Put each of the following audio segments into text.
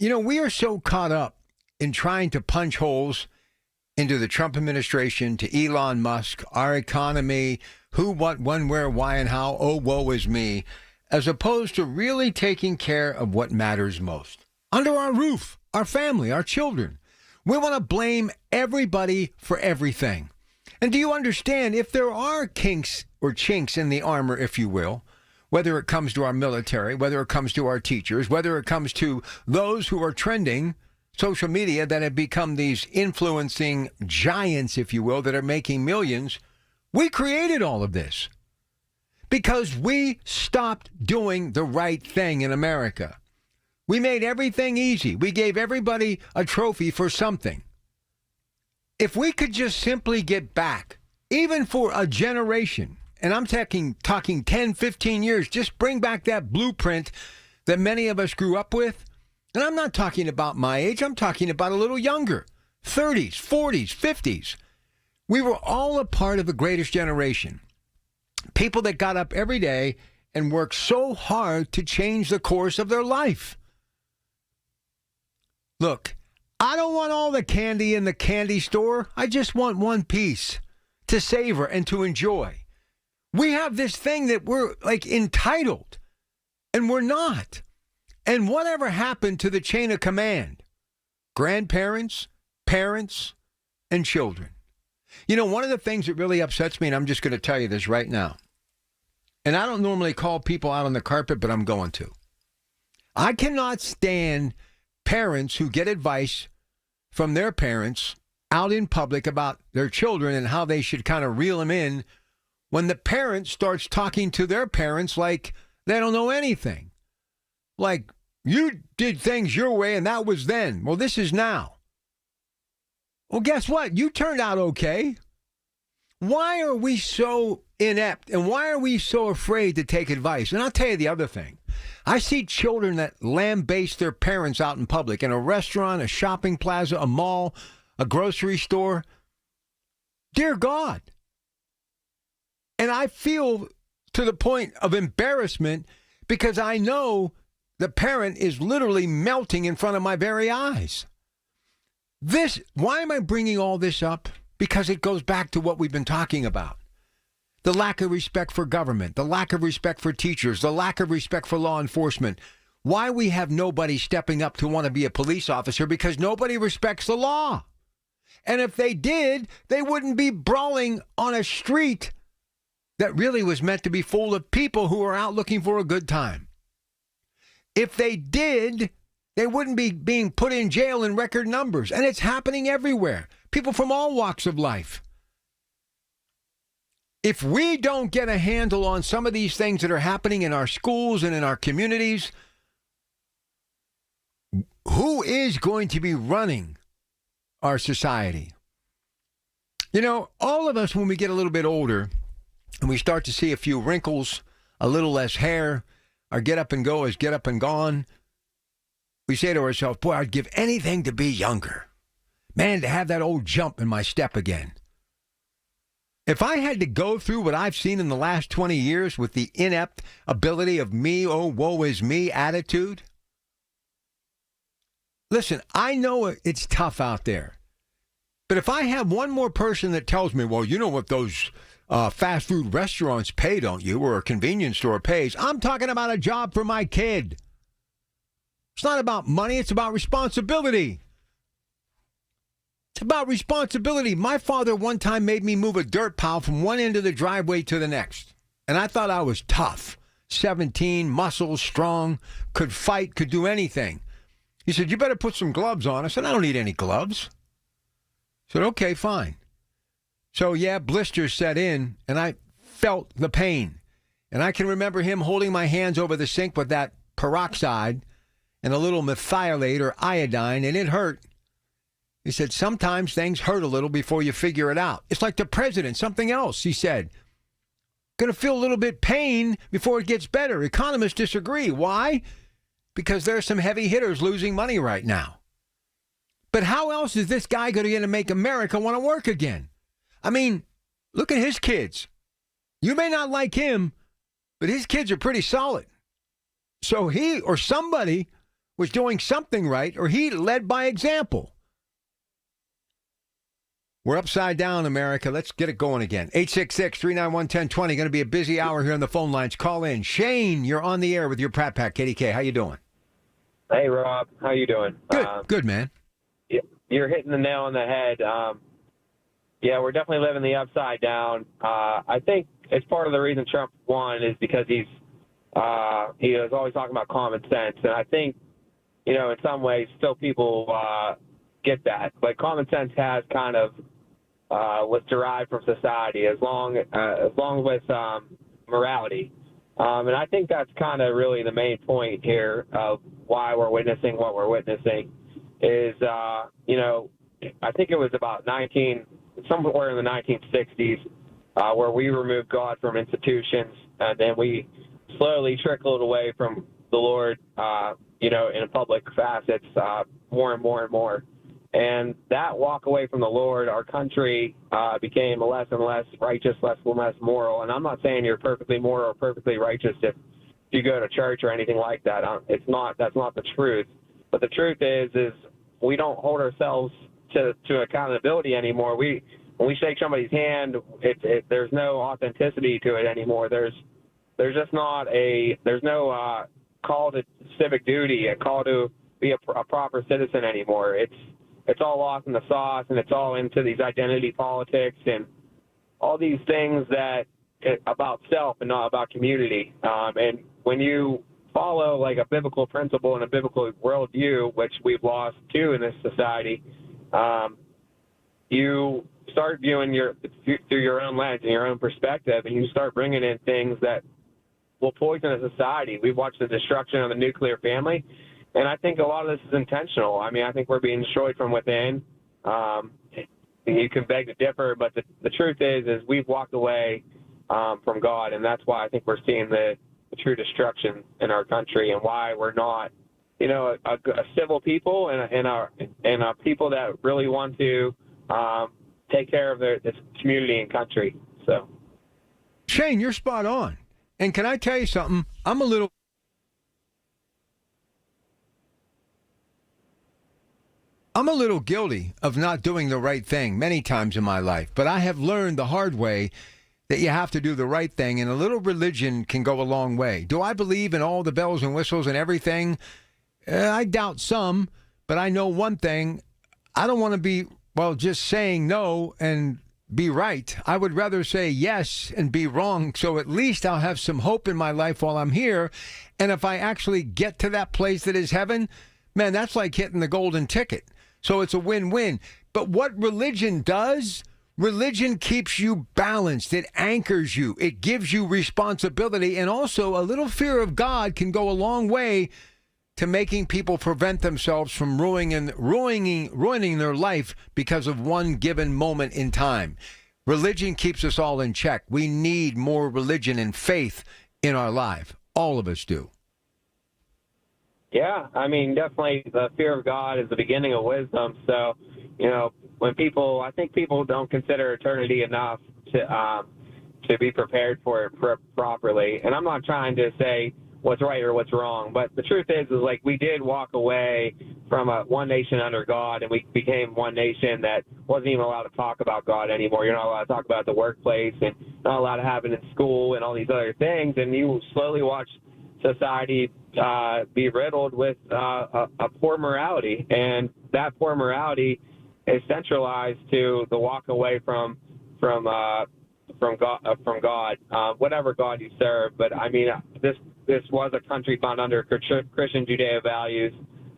We are so caught up in trying to punch holes into the Trump administration, to Elon Musk, our economy, who, what, when, where, why, and how, oh, woe is me, as opposed to really taking care of what matters most. Under our roof, our family, our children. We want to blame everybody for everything. And do you understand, if there are kinks or chinks in the armor, if you will, whether it comes to our military, whether it comes to our teachers, whether it comes to those who are trending social media that have become these influencing giants, if you will, that are making millions, we created all of this because we stopped doing the right thing in America. We made everything easy. We gave everybody a trophy for something. If we could just simply get back, even for a generation, and I'm talking 10, 15 years, just bring back that blueprint that many of us grew up with. And I'm not talking about my age. I'm talking about a little younger, 30s, 40s, 50s. We were all a part of the greatest generation. People that got up every day and worked so hard to change the course of their life. Look, I don't want all the candy in the candy store. I just want one piece to savor and to enjoy. We have this thing that we're like entitled, and we're not. And whatever happened to the chain of command? Grandparents, parents, and children. One of the things that really upsets me, and I'm just going to tell you this right now, and I don't normally call people out on the carpet, but I'm going to. I cannot stand parents who get advice from their parents out in public about their children and how they should kind of reel them in when the parent starts talking to their parents like they don't know anything. Like, you did things your way and that was then. Well, this is now. Well, guess what? You turned out okay. Why are we so inept and why are we so afraid to take advice? And I'll tell you the other thing. I see children that lambaste their parents out in public, in a restaurant, a shopping plaza, a mall, a grocery store. Dear God. And I feel to the point of embarrassment because I know the parent is literally melting in front of my very eyes. Why am I bringing all this up? Because it goes back to what we've been talking about. The lack of respect for government, the lack of respect for teachers, the lack of respect for law enforcement. Why we have nobody stepping up to want to be a police officer? Because nobody respects the law. And if they did, they wouldn't be brawling on a street that really was meant to be full of people who are out looking for a good time. If they did, they wouldn't be being put in jail in record numbers. And it's happening everywhere. People from all walks of life. If we don't get a handle on some of these things that are happening in our schools and in our communities, who is going to be running our society? All of us, when we get a little bit older and we start to see a few wrinkles, a little less hair, our get up and go is get up and gone, we say to ourselves, boy, I'd give anything to be younger. Man, to have that old jump in my step again. If I had to go through what I've seen in the last 20 years with the inept ability of me, oh, woe is me attitude, listen, I know it's tough out there. But if I have one more person that tells me, well, you know what those fast food restaurants pay, don't you? Or a convenience store pays. I'm talking about a job for my kid. It's not about money. It's about responsibility. It's about responsibility. My father one time made me move a dirt pile from one end of the driveway to the next. And I thought I was tough. 17, muscles, strong, could fight, could do anything. He said, you better put some gloves on. I said, I don't need any gloves. I said, okay, fine. So, yeah, blisters set in, and I felt the pain. And I can remember him holding my hands over the sink with that peroxide and a little methylate or iodine, and it hurt. He said, sometimes things hurt a little before you figure it out. It's like the president, something else, he said. Going to feel a little bit pain before it gets better. Economists disagree. Why? Because there are some heavy hitters losing money right now. But how else is this guy going to make America want to work again? I mean, look at his kids. You may not like him, but his kids are pretty solid. So he or somebody was doing something right, or he led by example. We're upside down, America. Let's get it going again. 866-391-1020. Going to be a busy hour here on the phone lines. Call in. Shane, you're on the air with your Pratt Pack. Kdka, how you doing? Hey, Rob. How you doing? Good, man. You're hitting the nail on the head. Yeah, we're definitely living the upside down. I think it's part of the reason Trump won is because he was always talking about common sense. And I think, in some ways, still people get that. But common sense has kind of was derived from society as long with morality. And I think that's kind of really the main point here of why we're witnessing what we're witnessing is, I think it was about somewhere in the 1960s where we removed God from institutions, and then we slowly trickled away from the Lord, in public facets more and more and more. And that walk away from the Lord, our country became less and less righteous, less and less moral. And I'm not saying you're perfectly moral or perfectly righteous if you go to church or anything like that. That's not the truth. But the truth is we don't hold ourselves to accountability anymore. When we shake somebody's hand, there's no authenticity to it anymore. There's no call to civic duty, a call to be a proper citizen anymore. It's all lost in the sauce, and it's all into these identity politics and all these things about self and not about community. And when you follow like a biblical principle and a biblical worldview, which we've lost too in this society, you start viewing through your own lens and your own perspective, and you start bringing in things that will poison a society. We've watched the destruction of the nuclear family, and I think a lot of this is intentional. I mean, I think we're being destroyed from within. You can beg to differ, but the truth is we've walked away from God, and that's why I think we're seeing the true destruction in our country, and why we're not, a civil people and a people that really want to take care of this community and country. So, Shane, you're spot on. And can I tell you something? I'm a little guilty of not doing the right thing many times in my life, but I have learned the hard way that you have to do the right thing, and a little religion can go a long way. Do I believe in all the bells and whistles and everything? I doubt some, but I know one thing. I don't want to be, just saying no and be right. I would rather say yes and be wrong, so at least I'll have some hope in my life while I'm here. And if I actually get to that place that is heaven, man, that's like hitting the golden ticket. So it's a win-win. But what religion does, religion keeps you balanced. It anchors you. It gives you responsibility. And also a little fear of God can go a long way to making people prevent themselves from ruining their life because of one given moment in time. Religion keeps us all in check. We need more religion and faith in our life. All of us do. Yeah, I mean, definitely the fear of God is the beginning of wisdom. So, I think people don't consider eternity enough to be prepared for it properly. And I'm not trying to say what's right or what's wrong, but the truth is like we did walk away from one nation under God, and we became one nation that wasn't even allowed to talk about God anymore. You're not allowed to talk about it at the workplace, and not allowed to have it in school and all these other things. And you slowly watch society be riddled with a poor morality, and that poor morality is centralized to the walk away from God, whatever God you serve. But I mean, this was a country found under Christian Judeo values.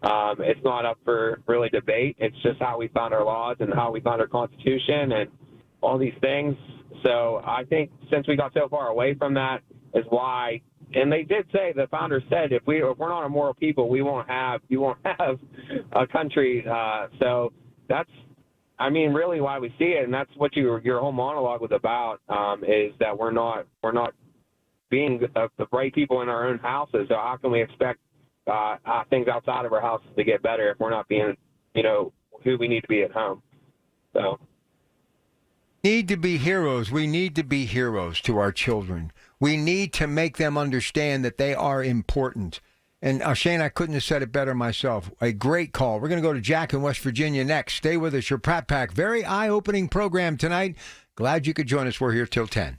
It's not up for really debate. It's just how we found our laws and how we found our Constitution and all these things. So I think since we got so far away from that is why. And they did say, the founders said, if we're not a moral people, you won't have a country. So that's, I mean, really why we see it, and that's what your whole monologue was about, is that we're not being the right people in our own houses. So how can we expect things outside of our houses to get better if we're not being, who we need to be at home? So. Need to be heroes. We need to be heroes to our children. We need to make them understand that they are important. And Shane, I couldn't have said it better myself. A great call. We're going to go to Jack in West Virginia next. Stay with us. Your Pratt Pack. Very eye-opening program tonight. Glad you could join us. We're here till 10.